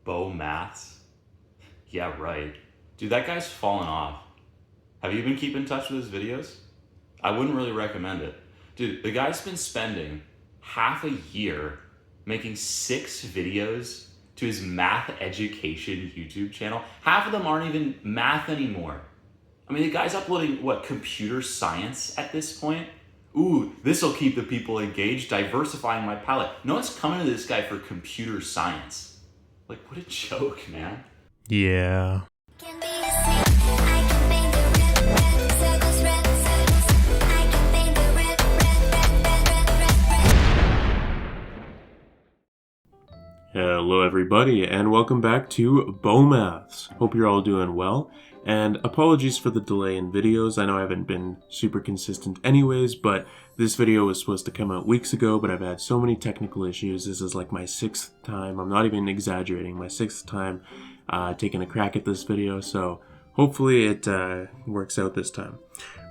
Bo Maths? Yeah, right. Dude, that guy's fallen off. Have you been keeping in touch with his videos? I wouldn't really recommend it. Dude, the guy's been spending half a year making 6 videos to his math education YouTube channel. Half of them aren't even math anymore. I mean, the guy's uploading, computer science at this point? Ooh, this'll keep the people engaged, diversifying my palette. No one's coming to this guy for computer science. Like, what a joke, man. Yeah. Hello everybody, and welcome back to Maths. Hope you're all doing well, and apologies for the delay in videos. I know I haven't been super consistent anyways, but this video was supposed to come out weeks ago, but I've had so many technical issues. This is like my 6th time, I'm not even exaggerating, my 6th time taking a crack at this video, so hopefully it works out this time.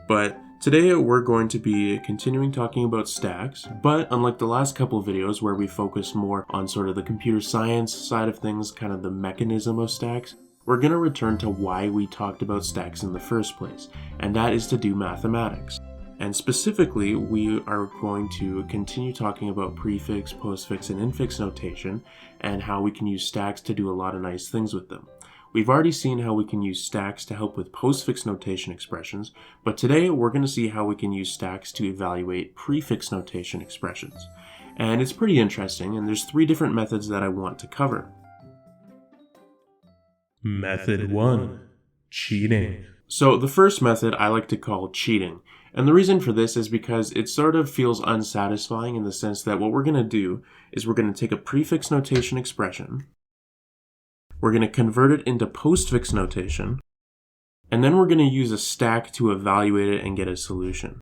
But today we're going to be continuing talking about stacks, but unlike the last couple of videos where we focused more on sort of the computer science side of things, kind of the mechanism of stacks, we're going to return to why we talked about stacks in the first place, and that is to do mathematics. And specifically, we are going to continue talking about prefix, postfix, and infix notation, and how we can use stacks to do a lot of nice things with them. We've already seen how we can use stacks to help with postfix notation expressions, but today we're going to see how we can use stacks to evaluate prefix notation expressions. And it's pretty interesting, and there's 3 different methods that I want to cover. Method 1. Cheating. So the first method I like to call cheating. And the reason for this is because it sort of feels unsatisfying in the sense that what we're going to do is we're going to take a prefix notation expression, we're going to convert it into postfix notation, and then we're going to use a stack to evaluate it and get a solution.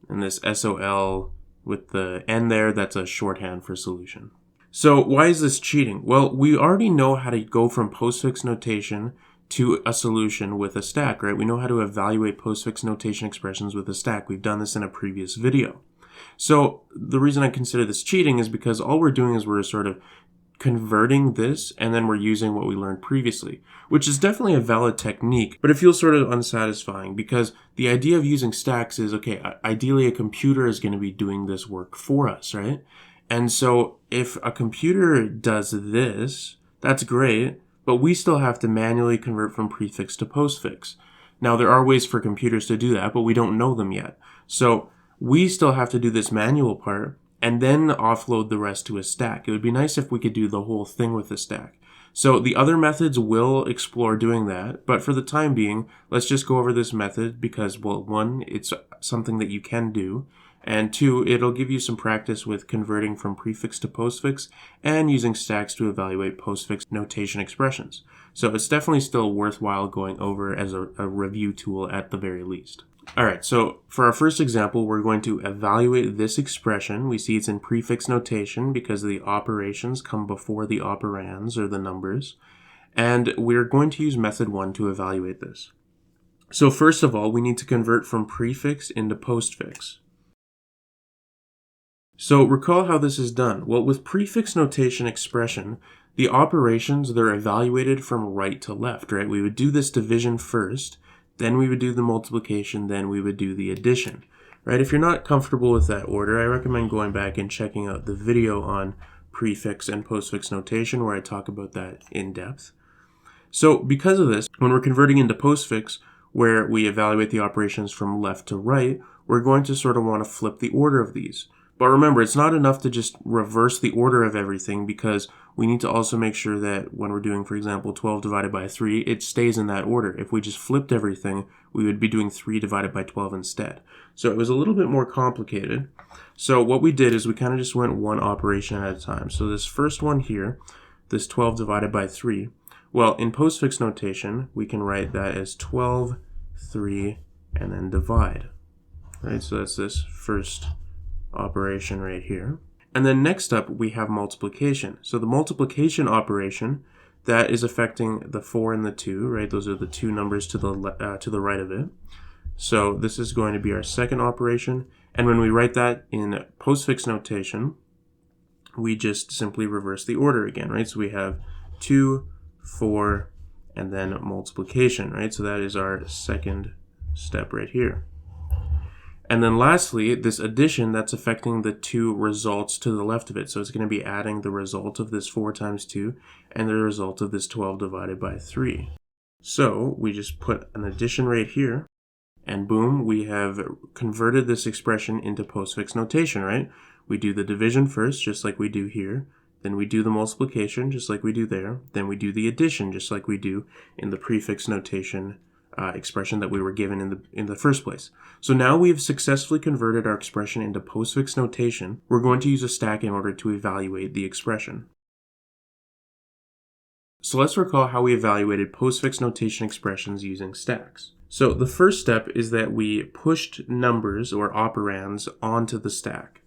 And this SOL with the N there, that's a shorthand for solution. So why is this cheating? Well, we already know how to go from postfix notation to a solution with a stack, right? We know how to evaluate postfix notation expressions with a stack. We've done this in a previous video. So the reason I consider this cheating is because all we're doing is we're sort of converting this, and then we're using what we learned previously, which is definitely a valid technique, but it feels sort of unsatisfying because the idea of using stacks is, okay, ideally a computer is going to be doing this work for us, right? And so if a computer does this, that's great, but we still have to manually convert from prefix to postfix. Now, there are ways for computers to do that, but we don't know them yet. So we still have to do this manual part, and then offload the rest to a stack. It would be nice if we could do the whole thing with a stack. So the other methods will explore doing that, but for the time being, let's just go over this method because, well, 1, it's something that you can do, and 2, it'll give you some practice with converting from prefix to postfix and using stacks to evaluate postfix notation expressions. So it's definitely still worthwhile going over as a review tool at the very least. Alright, so for our first example, we're going to evaluate this expression. We see it's in prefix notation because the operations come before the operands, or the numbers. And we're going to use method 1 to evaluate this. So first of all, we need to convert from prefix into postfix. So recall how this is done. Well, with prefix notation expression, the operations, they're evaluated from right to left, right? We would do this division first, then we would do the multiplication, then we would do the addition, right? If you're not comfortable with that order, I recommend going back and checking out the video on prefix and postfix notation where I talk about that in depth. So because of this, when we're converting into postfix, where we evaluate the operations from left to right, we're going to sort of want to flip the order of these. But remember, it's not enough to just reverse the order of everything because we need to also make sure that when we're doing, for example, 12 divided by 3, it stays in that order. If we just flipped everything, we would be doing 3 divided by 12 instead. So it was a little bit more complicated. So what we did is we kind of just went one operation at a time. So this first one here, this 12 divided by 3, well, in postfix notation, we can write that as 12, 3, and then divide. Right, so that's this first operation right here. And then next up we have multiplication. So the multiplication operation, that is affecting the 4 and the 2, right? Those are the 2 numbers to the right of it. So this is going to be our second operation. And when we write that in postfix notation, we just simply reverse the order again, right? So we have 2, 4, and then multiplication, right? So that is our second step right here. And then lastly, this addition, that's affecting the two results to the left of it. So it's going to be adding the result of this 4 times 2 and the result of this 12 divided by 3. So we just put an addition right here, and boom, we have converted this expression into postfix notation, right? We do the division first, just like we do here. Then we do the multiplication, just like we do there. Then we do the addition, just like we do in the prefix notation expression that we were given in the first place. So now we have successfully converted our expression into postfix notation. We're going to use a stack in order to evaluate the expression. So let's recall how we evaluated postfix notation expressions using stacks. So the first step is that we pushed numbers or operands onto the stack.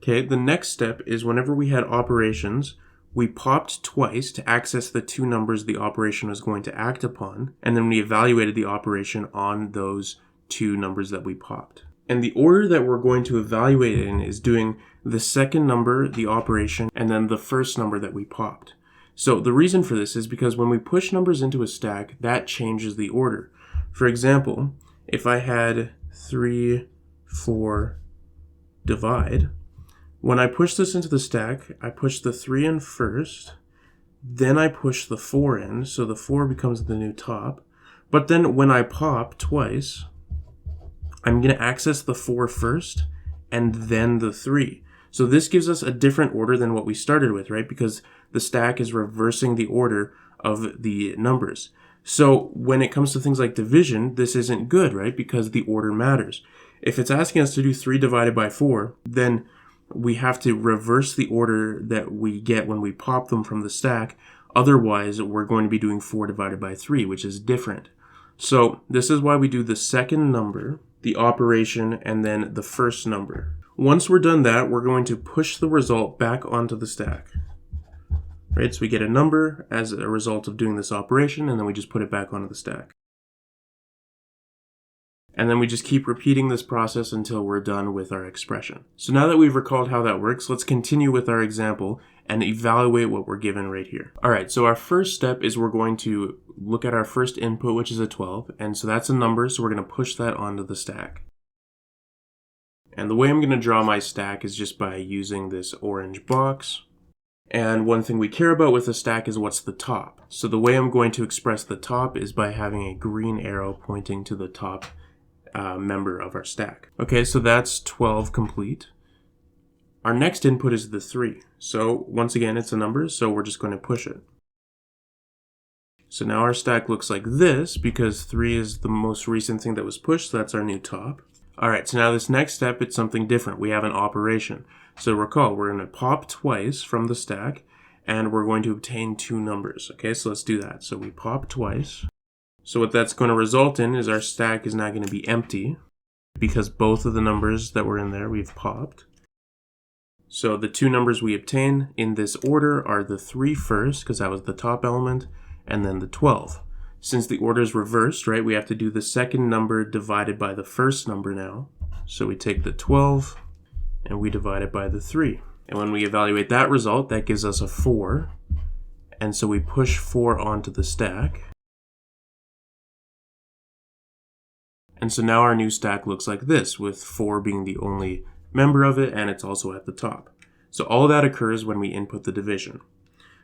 Okay, the next step is whenever we had operations, we popped twice to access the two numbers the operation was going to act upon, and then we evaluated the operation on those two numbers that we popped. And the order that we're going to evaluate it in is doing the second number, the operation, and then the first number that we popped. So the reason for this is because when we push numbers into a stack, that changes the order. For example, if I had 3, 4, divide, when I push this into the stack, I push the 3 in first, then I push the 4 in, so the 4 becomes the new top. But then when I pop twice, I'm going to access the 4 first, and then the 3. So this gives us a different order than what we started with, right? Because the stack is reversing the order of the numbers. So when it comes to things like division, this isn't good, right? Because the order matters. If it's asking us to do 3 divided by 4, then we have to reverse the order that we get when we pop them from the stack. Otherwise, we're going to be doing 4 divided by 3, which is different. So this is why we do the second number, the operation, and then the first number. Once we're done that, we're going to push the result back onto the stack. Right, so we get a number as a result of doing this operation, and then we just put it back onto the stack. And then we just keep repeating this process until we're done with our expression. So now that we've recalled how that works, let's continue with our example and evaluate what we're given right here. All right, so our first step is we're going to look at our first input, which is a 12. And so that's a number, so we're going to push that onto the stack. And the way I'm going to draw my stack is just by using this orange box. And one thing we care about with the stack is what's the top. So the way I'm going to express the top is by having a green arrow pointing to the top member of our stack. Okay, so that's 12 complete. Our next input is the 3. So once again, it's a number, so we're just going to push it. So now our stack looks like this because 3 is the most recent thing that was pushed, so that's our new top. All right, so now this next step, it's something different. We have an operation. So recall, we're going to pop twice from the stack, and we're going to obtain 2 numbers. Okay, so let's do that. So we pop twice. So what that's going to result in is our stack is now going to be empty because both of the numbers that were in there we've popped. So the 2 numbers we obtain in this order are the 3 first, because that was the top element, and then the 12. Since the order is reversed, right, we have to do the second number divided by the first number now. So we take the 12 and we divide it by the 3. And when we evaluate that result, that gives us a 4. And so we push 4 onto the stack. And so now our new stack looks like this, with 4 being the only member of it, and it's also at the top. So all that occurs when we input the division.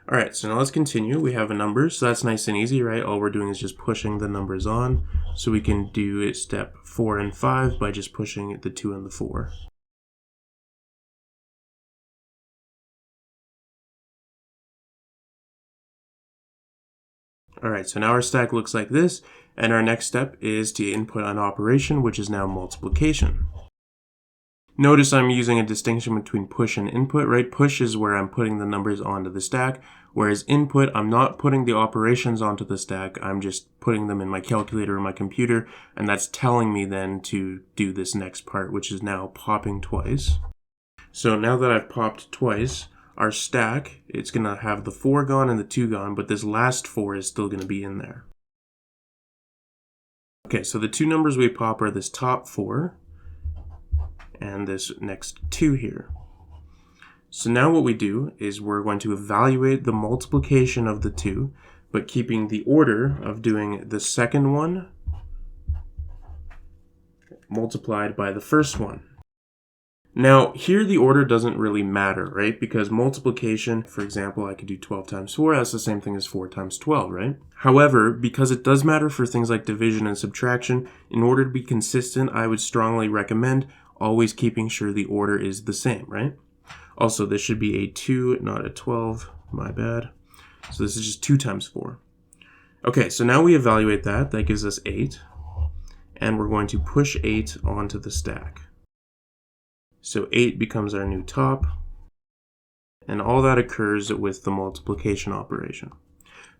All right, so now let's continue. We have a number, so that's nice and easy, right? All we're doing is just pushing the numbers on. So we can do step 4 and 5 by just pushing the 2 and the 4. All right, so now our stack looks like this, and our next step is to input an operation, which is now multiplication. Notice I'm using a distinction between push and input, right? Push is where I'm putting the numbers onto the stack, whereas input, I'm not putting the operations onto the stack, I'm just putting them in my calculator or my computer, and that's telling me then to do this next part, which is now popping twice. So now that I've popped twice, our stack, it's going to have the 4 gone and the 2 gone, but this last 4 is still going to be in there. Okay, so the 2 numbers we pop are this top 4, and this next 2 here. So now what we do is we're going to evaluate the multiplication of the two, but keeping the order of doing the second one multiplied by the first one. Now, here the order doesn't really matter, right? Because multiplication, for example, I could do 12 times 4, that's the same thing as 4 times 12, right? However, because it does matter for things like division and subtraction, in order to be consistent, I would strongly recommend always keeping sure the order is the same, right? Also, this should be a 2, not a 12, my bad. So this is just 2 times 4. Okay, so now we evaluate that. That gives us 8. And we're going to push 8 onto the stack. So 8 becomes our new top. And all that occurs with the multiplication operation.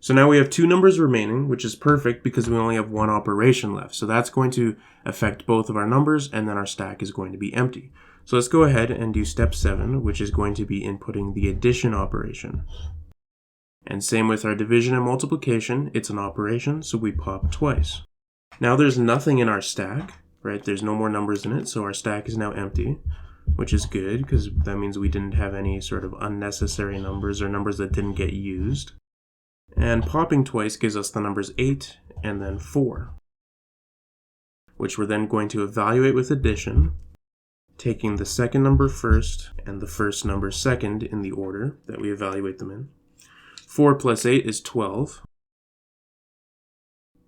So now we have 2 numbers remaining, which is perfect because we only have 1 operation left. So that's going to affect both of our numbers, and then our stack is going to be empty. So let's go ahead and do step 7, which is going to be inputting the addition operation. And same with our division and multiplication, it's an operation, so we pop twice. Now there's nothing in our stack, right? There's no more numbers in it, so our stack is now empty, which is good because that means we didn't have any sort of unnecessary numbers or numbers that didn't get used. And popping twice gives us the numbers 8 and then 4, which we're then going to evaluate with addition, taking the second number first and the first number second in the order that we evaluate them in. 4 plus 8 is 12.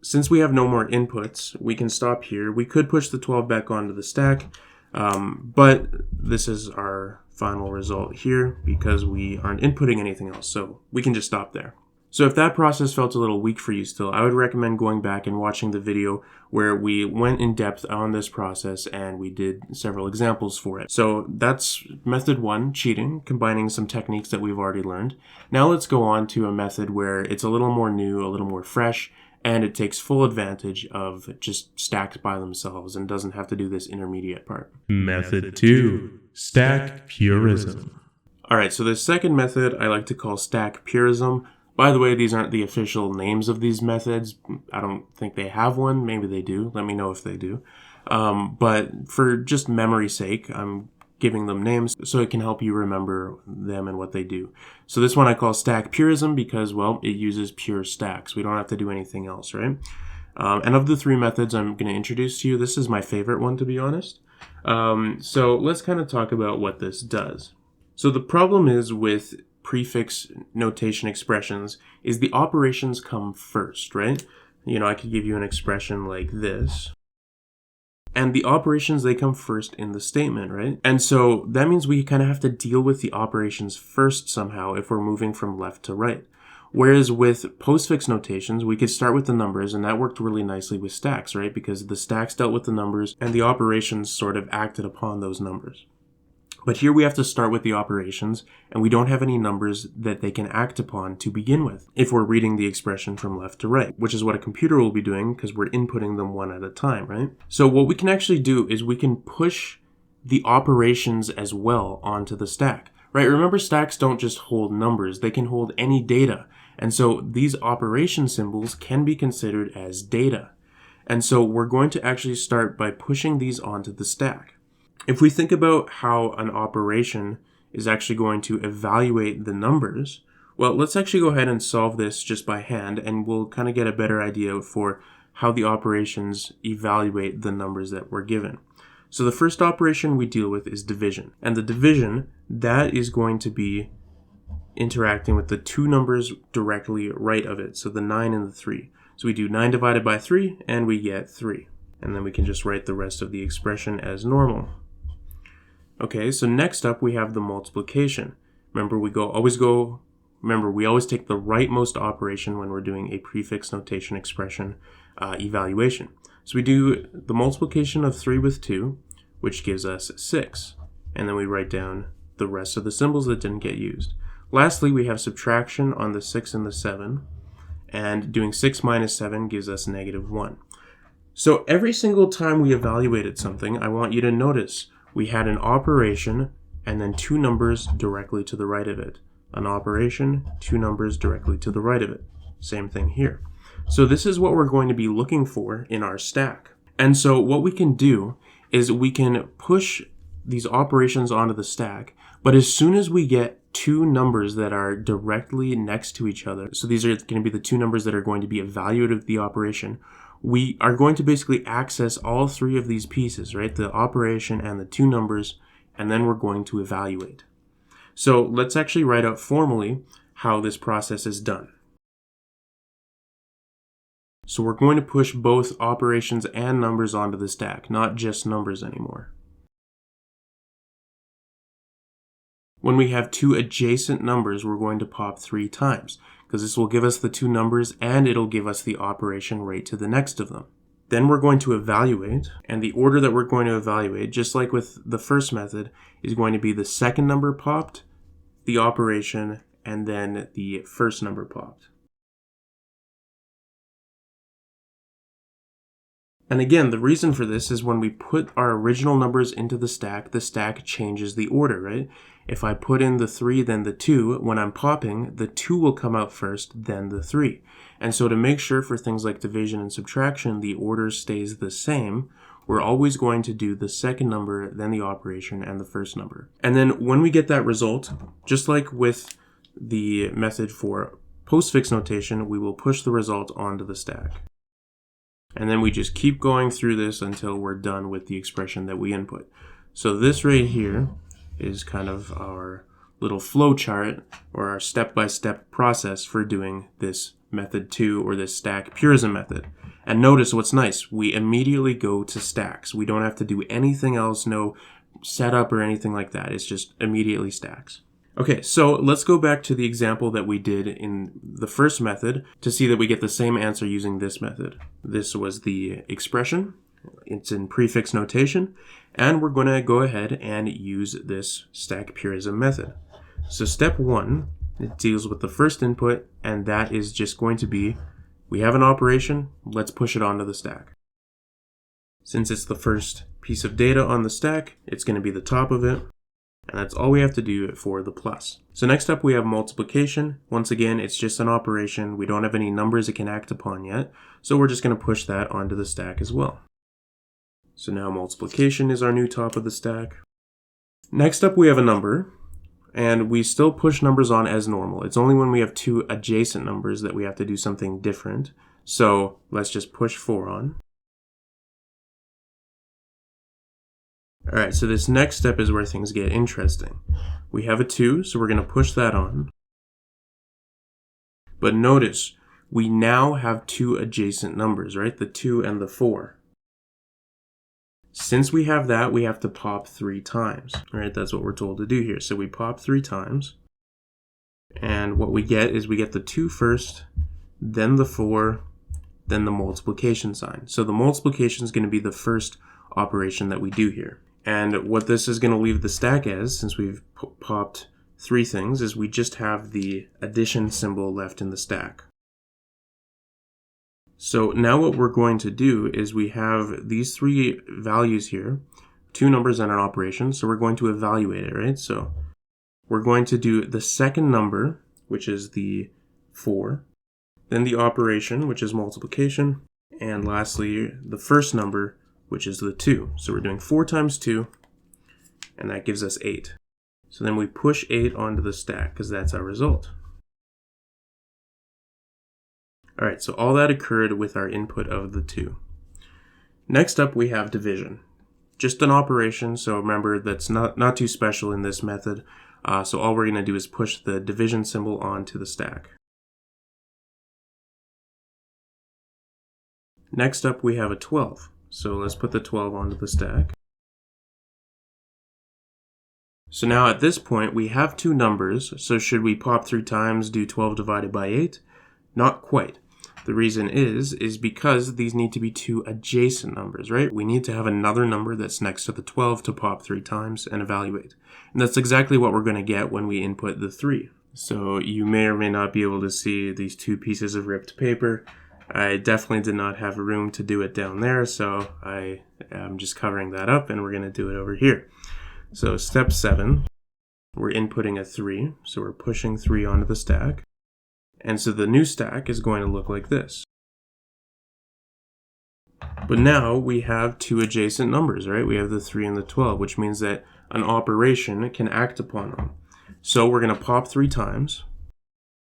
Since we have no more inputs, we can stop here. We could push the 12 back onto the stack, but this is our final result here because we aren't inputting anything else, so we can just stop there. So if that process felt a little weak for you still, I would recommend going back and watching the video where we went in depth on this process and we did several examples for it. So that's method 1, cheating, combining some techniques that we've already learned. Now let's go on to a method where it's a little more new, a little more fresh, and it takes full advantage of just stacks by themselves and doesn't have to do this intermediate part. Method 2, stack purism. Alright, so the second method I like to call stack purism. By the way, these aren't the official names of these methods. I don't think they have one. Maybe they do. Let me know if they do. But for just memory's sake, I'm giving them names so it can help you remember them and what they do. So this one I call stack purism because, well, it uses pure stacks. We don't have to do anything else, right? And of the 3 methods I'm going to introduce to you, this is my favorite one, to be honest. So let's kind of talk about what this does. So the problem is with prefix notation expressions is the operations come first, right? You know, I could give you an expression like this. And the operations, they come first in the statement, right? And so that means we kind of have to deal with the operations first somehow if we're moving from left to right. Whereas with postfix notations, we could start with the numbers, and that worked really nicely with stacks, right? Because the stacks dealt with the numbers and the operations sort of acted upon those numbers. But here we have to start with the operations, and we don't have any numbers that they can act upon to begin with if we're reading the expression from left to right, which is what a computer will be doing because we're inputting them one at a time, right? So what we can actually do is we can push the operations as well onto the stack, right? Remember, stacks don't just hold numbers, they can hold any data. And so these operation symbols can be considered as data. And so we're going to actually start by pushing these onto the stack. If we think about how an operation is actually going to evaluate the numbers, well, let's actually go ahead and solve this just by hand, and we'll kind of get a better idea for how the operations evaluate the numbers that we're given. So the first operation we deal with is division. And the division, that is going to be interacting with the 2 numbers directly right of it, so the 9 and the 3. So we do 9 divided by 3, and we get 3. And then we can just write the rest of the expression as normal. Okay, so next up we have the multiplication. Remember, we always take the rightmost operation when we're doing a prefix notation expression evaluation. So we do the multiplication of 3 with 2, which gives us 6. And then we write down the rest of the symbols that didn't get used. Lastly, we have subtraction on the 6 and the 7. And doing 6 minus 7 gives us -1. So every single time we evaluated something, I want you to notice we had an operation and then 2 numbers directly to the right of it. An operation, 2 numbers directly to the right of it. Same thing here. So this is what we're going to be looking for in our stack. And so what we can do is we can push these operations onto the stack, But as soon as we get two numbers that are directly next to each other, so these are going to be the two numbers that are going to be evaluated of the operation, we are going to basically access all three of these pieces, right? The operation and the two numbers, and then we're going to evaluate. So let's actually write out formally how this process is done. So we're going to push both operations and numbers onto the stack, not just numbers anymore. When we have two adjacent numbers, we're going to pop 3 times, because this will give us the two numbers and it'll give us the operation right to the next of them. Then we're going to evaluate, and the order that we're going to evaluate, just like with the first method, is going to be the second number popped, the operation, and then the first number popped. And again, the reason for this is when we put our original numbers into the stack changes the order, right? If I put in the 3, then the 2, when I'm popping, the 2 will come out first, then the 3. And so to make sure for things like division and subtraction, the order stays the same, we're always going to do the second number, then the operation, and the first number. And then when we get that result, just like with the method for postfix notation, we will push the result onto the stack. And then we just keep going through this until we're done with the expression that we input. So this right here is kind of our little flow chart or our step-by-step process for doing this method 2 or this stack purism method. And notice what's nice, we immediately go to stacks. We don't have to do anything else, no setup or anything like that. It's just immediately stacks. Okay, so let's go back to the example that we did in the first method to see that we get the same answer using this method. This was the expression. It's in prefix notation, and we're going to go ahead and use this stack purism method. So step 1, it deals with the first input, and that is just going to be, we have an operation, let's push it onto the stack. Since it's the first piece of data on the stack, it's going to be the top of it. And that's all we have to do for the plus. So next up we have multiplication. Once again, it's just an operation. We don't have any numbers it can act upon yet. So we're just going to push that onto the stack as well. So now multiplication is our new top of the stack. Next up we have a number. And we still push numbers on as normal. It's only when we have two adjacent numbers that we have to do something different. So let's just push 4 on. Alright, so this next step is where things get interesting. We have a 2, so we're going to push that on. But notice, we now have two adjacent numbers, right? The 2 and the 4. Since we have that, we have to pop 3 times. Alright, that's what we're told to do here. So we pop 3 times. And what we get is we get the 2 first, then the 4, then the multiplication sign. So the multiplication is going to be the first operation that we do here. And what this is going to leave the stack as, since we've popped 3 things, is we just have the addition symbol left in the stack. So now what we're going to do is we have these 3 values here, 2 numbers and an operation, so we're going to evaluate it, right? So we're going to do the second number, which is the 4, then the operation, which is multiplication, and lastly, the first number, which is the 2. So we're doing 4 times 2, and that gives us 8. So then we push 8 onto the stack, because that's our result. Alright, so all that occurred with our input of the 2. Next up, we have division. Just an operation, so remember that's not too special in this method. So all we're going to do is push the division symbol onto the stack. Next up, we have a 12. So let's put the 12 onto the stack. So now at this point, we have 2 numbers. So should we pop 3 times, do 12 divided by 8? Not quite. The reason is because these need to be 2 adjacent numbers, right? We need to have another number that's next to the 12 to pop 3 times and evaluate. And that's exactly what we're going to get when we input the 3. So you may or may not be able to see these 2 pieces of ripped paper. I definitely did not have room to do it down there, so I am just covering that up, and we're going to do it over here. So step 7, we're inputting a 3, so we're pushing 3 onto the stack. And so the new stack is going to look like this. But now we have 2 adjacent numbers, right? We have the 3 and the 12, which means that an operation can act upon them. So we're going to pop 3 times.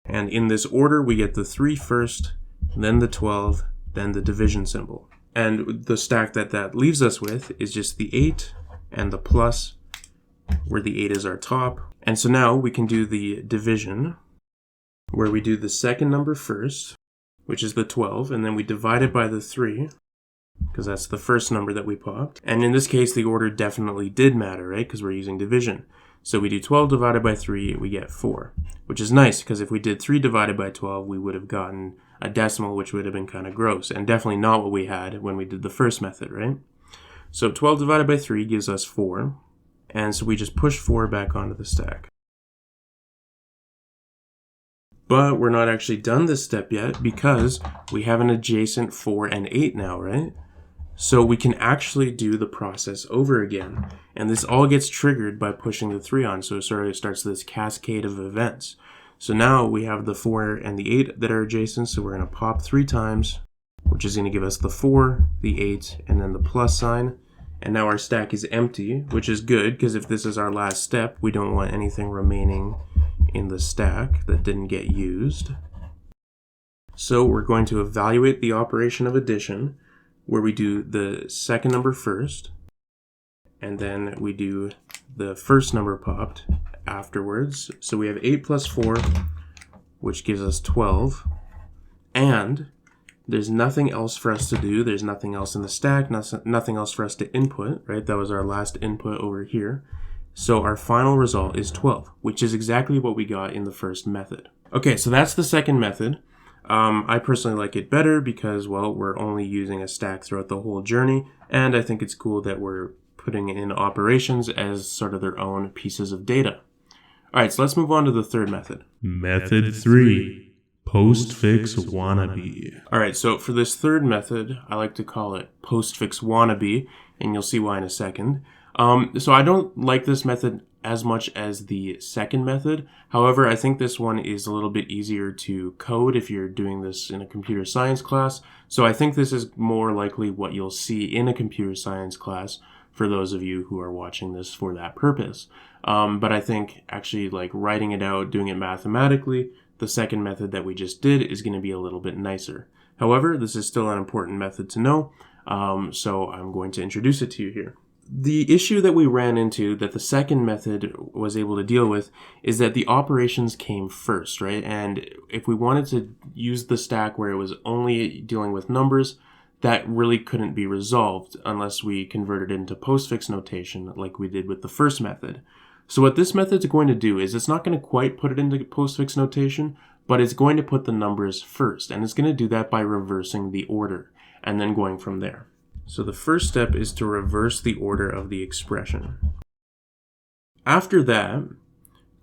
And in this order, we get the 3 first, then the 12, then the division symbol. And the stack that leaves us with is just the 8 and the plus, where the 8 is our top. And so now we can do the division, where we do the second number first, which is the 12, and then we divide it by the 3, because that's the first number that we popped. And in this case, the order definitely did matter, right? Because we're using division. So we do 12 divided by 3, we get 4, which is nice, because if we did 3 divided by 12, we would have gotten a decimal, which would have been kind of gross, and definitely not what we had when we did the first method, right? So 12 divided by 3 gives us 4, and so we just push 4 back onto the stack. But we're not actually done this step yet, because we have an adjacent 4 and 8 now, right? So we can actually do the process over again, and this all gets triggered by pushing the 3 on, so it sort of starts this cascade of events. So now we have the 4 and the 8 that are adjacent, so we're going to pop 3 times, which is going to give us the 4, the 8, and then the plus sign. And now our stack is empty, which is good, because if this is our last step, we don't want anything remaining in the stack that didn't get used. So we're going to evaluate the operation of addition, where we do the second number first, and then we do the first number popped afterwards. So we have 8 plus 4, which gives us 12, and there's nothing else for us to do. There's nothing else in the stack, nothing else for us to input, right? That was our last input over here. So our final result is 12, which is exactly what we got in the first method. Okay, so that's the second method. I personally like it better because, well, we're only using a stack throughout the whole journey, and I think it's cool that we're putting in operations as sort of their own pieces of data. All right, so let's move on to the third method. Method 3. Postfix Wannabe. All right, so for this third method, I like to call it Postfix Wannabe, and you'll see why in a second. So I don't like this method as much as the second method. However, I think this one is a little bit easier to code if you're doing this in a computer science class. So I think this is more likely what you'll see in a computer science class for those of you who are watching this for that purpose. But I think actually like writing it out, doing it mathematically, the second method that we just did is going to be a little bit nicer. However, this is still an important method to know, so I'm going to introduce it to you here. The issue that we ran into that the second method was able to deal with is that the operations came first, right? And if we wanted to use the stack where it was only dealing with numbers, that really couldn't be resolved unless we converted it into postfix notation like we did with the first method. So what this method's going to do is it's not going to quite put it into postfix notation, but it's going to put the numbers first, and it's going to do that by reversing the order and then going from there. So the first step is to reverse the order of the expression. After that,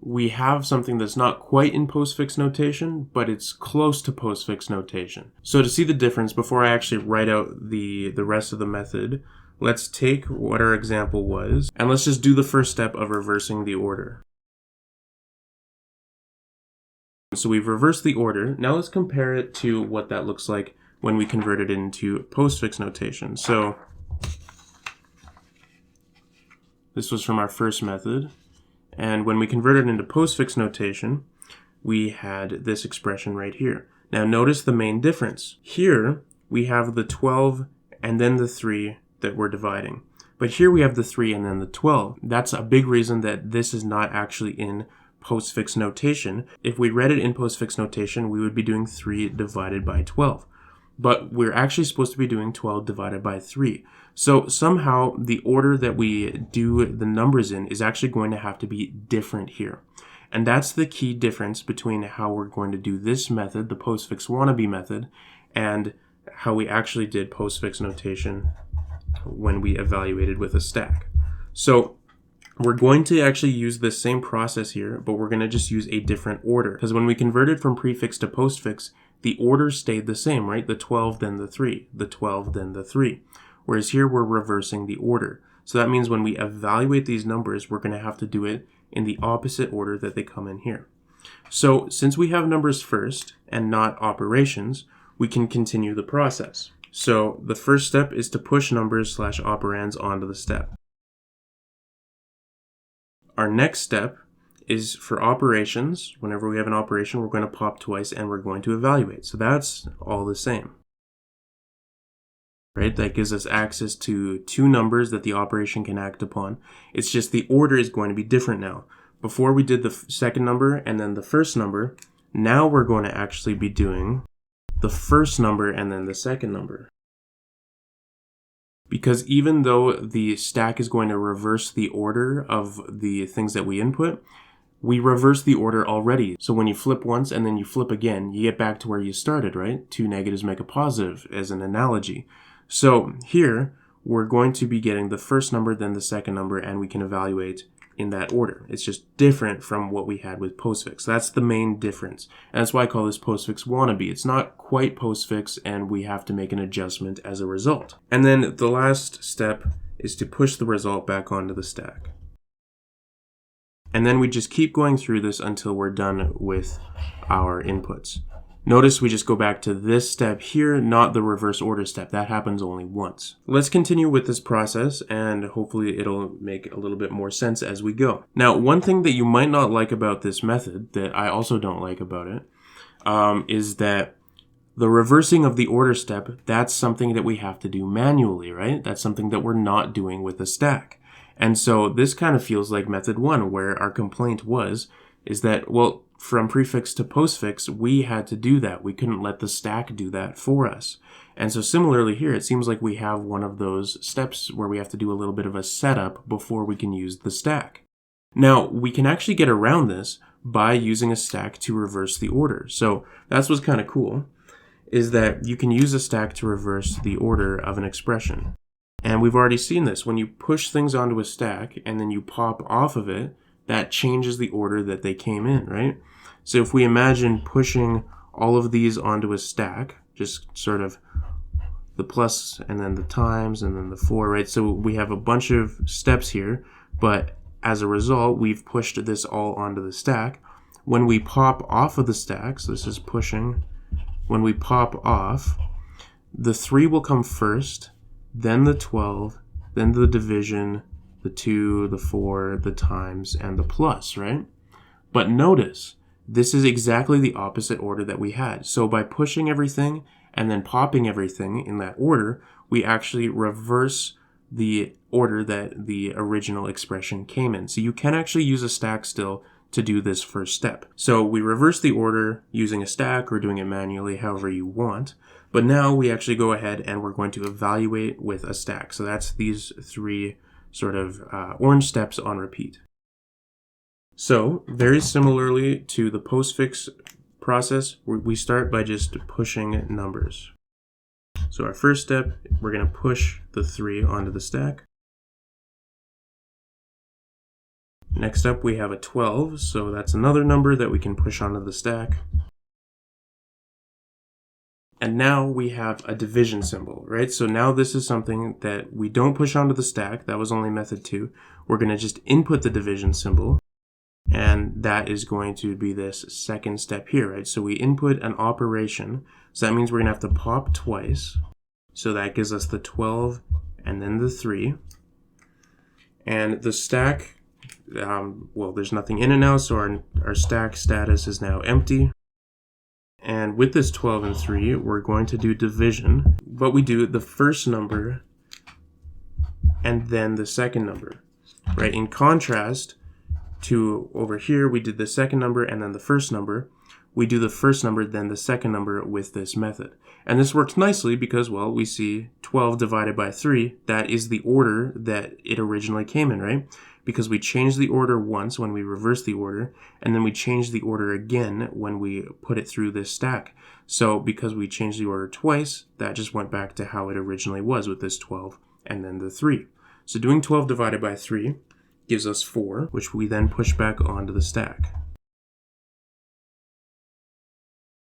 we have something that's not quite in postfix notation, but it's close to postfix notation. So to see the difference, before I actually write out the rest of the method, let's take what our example was, and let's just do the first step of reversing the order. So we've reversed the order. Now let's compare it to what that looks like when we convert it into postfix notation. So this was from our first method. And when we converted it into postfix notation, we had this expression right here. Now notice the main difference. Here we have the 12 and then the 3 that we're dividing. But here we have the 3 and then the 12. That's a big reason that this is not actually in postfix notation. If we read it in postfix notation, we would be doing 3 divided by 12. But we're actually supposed to be doing 12 divided by 3. So somehow the order that we do the numbers in is actually going to have to be different here. And that's the key difference between how we're going to do this method, the postfix wannabe method, and how we actually did postfix notation when we evaluated with a stack. So we're going to actually use this same process here, but we're going to just use a different order. Because when we converted from prefix to postfix, the order stayed the same, right? The 12, then the 3, the 12, then the 3. Whereas here we're reversing the order. So that means when we evaluate these numbers, we're going to have to do it in the opposite order that they come in here. So since we have numbers first and not operations, we can continue the process. So the first step is to push numbers / operands onto the step. our next step is for operations. Whenever we have an operation, we're going to pop twice and we're going to evaluate. So that's all the same. Right? That gives us access to two numbers that the operation can act upon. It's just the order is going to be different now. Before we did the second number and then the first number, now we're going to actually be doing the first number and then the second number. Because even though the stack is going to reverse the order of the things that we input, we reverse the order already. So when you flip once and then you flip again, you get back to where you started, right? Two negatives make a positive as an analogy. So here, we're going to be getting the first number, then the second number, and we can evaluate in that order. It's just different from what we had with Postfix. That's the main difference. And that's why I call this Postfix Wannabe. It's not quite Postfix, and we have to make an adjustment as a result. And then the last step is to push the result back onto the stack. And then we just keep going through this until we're done with our inputs. Notice we just go back to this step here, not the reverse order step. That happens only once. Let's continue with this process, and hopefully it'll make a little bit more sense as we go. Now, one thing that you might not like about this method, that I also don't like about it, is that the reversing of the order step, that's something that we have to do manually, right? That's something that we're not doing with a stack. And so this kind of feels like method one, where our complaint is that, well, from prefix to postfix, we had to do that. We couldn't let the stack do that for us. And so similarly here, it seems like we have one of those steps where we have to do a little bit of a setup before we can use the stack. Now, we can actually get around this by using a stack to reverse the order. So that's what's kind of cool, is that you can use a stack to reverse the order of an expression. And we've already seen this. When you push things onto a stack and then you pop off of it, that changes the order that they came in, right? So if we imagine pushing all of these onto a stack, just sort of the plus and then the times and then the 4, right? So we have a bunch of steps here, but as a result, we've pushed this all onto the stack. When we pop off of the stack, so this is pushing, when we pop off, the 3 will come first, then the 12, then the division, the 2, the 4, the times, and the plus, right? But notice, this is exactly the opposite order that we had. So by pushing everything and then popping everything in that order, we actually reverse the order that the original expression came in. So you can actually use a stack still to do this first step. So we reverse the order using a stack or doing it manually, however you want. But now we actually go ahead and we're going to evaluate with a stack. So that's these 3 sort of orange steps on repeat. So very similarly to the postfix process, we start by just pushing numbers. So our first step, we're going to push the 3 onto the stack. Next up, we have a 12, so that's another number that we can push onto the stack. And now we have a division symbol, right? So now this is something that we don't push onto the stack. That was only method 2. We're going to just input the division symbol. And that is going to be this second step here, right? So we input an operation. So that means we're going to have to pop twice. So that gives us the 12 and then the 3. And the stack, well, there's nothing in it now, so our stack status is now empty. And with this 12 and 3, we're going to do division. But we do the first number and then the second number, right? In contrast to over here, we did the second number and then the first number. We do the first number, then the second number with this method. And this works nicely because, well, we see 12 divided by 3. That is the order that it originally came in, right? Because we changed the order once when we reversed the order, and then we changed the order again when we put it through this stack. So because we changed the order twice, that just went back to how it originally was with this 12 and then the 3. So doing 12 divided by 3 gives us 4, which we then push back onto the stack.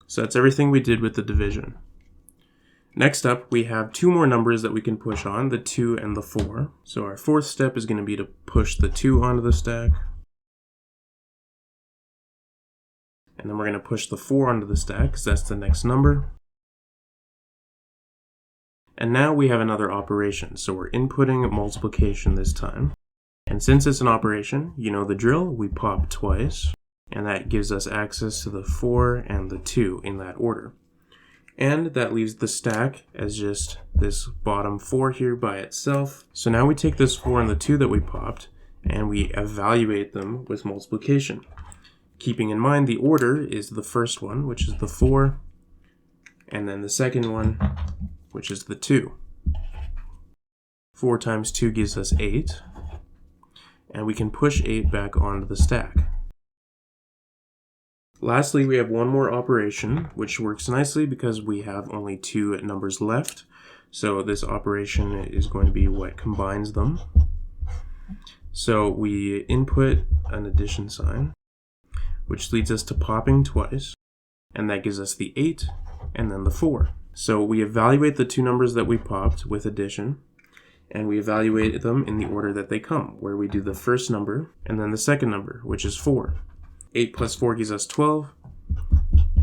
So that's everything we did with the division. Next up, we have 2 more numbers that we can push on, the 2 and the 4. So our fourth step is going to be to push the 2 onto the stack. And then we're going to push the 4 onto the stack, because that's the next number. And now we have another operation. So we're inputting multiplication this time. And since it's an operation, you know the drill, we pop twice, and that gives us access to the 4 and the 2 in that order. And that leaves the stack as just this bottom 4 here by itself. So now we take this 4 and the 2 that we popped, and we evaluate them with multiplication. Keeping in mind the order is the first one, which is the 4, and then the second one, which is the 2. 4 times 2 gives us 8, and we can push 8 back onto the stack. Lastly, we have one more operation, which works nicely because we have only 2 numbers left. So this operation is going to be what combines them. So we input an addition sign, which leads us to popping twice, and that gives us the 8 and then the 4. So we evaluate the 2 numbers that we popped with addition, and we evaluate them in the order that they come, where we do the first number and then the second number, which is 4. 8 plus 4 gives us 12,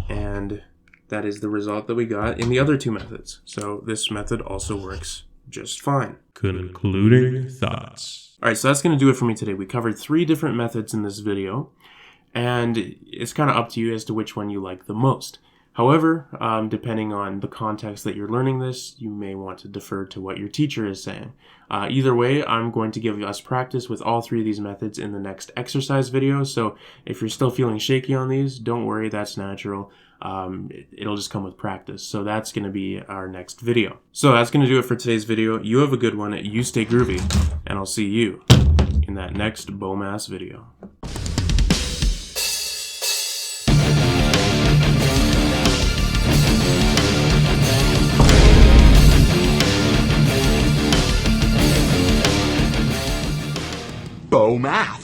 and that is the result that we got in the other 2 methods. So this method also works just fine. Concluding thoughts. Alright, so that's going to do it for me today. We covered 3 different methods in this video, and it's kind of up to you as to which one you like the most. However, depending on the context that you're learning this, you may want to defer to what your teacher is saying. Either way, I'm going to give us practice with all 3 of these methods in the next exercise video, so if you're still feeling shaky on these, don't worry, that's natural. It'll just come with practice. So that's going to be our next video. So that's going to do it for today's video. You have a good one, you stay groovy, and I'll see you in that next BOMAS video. BOMAS.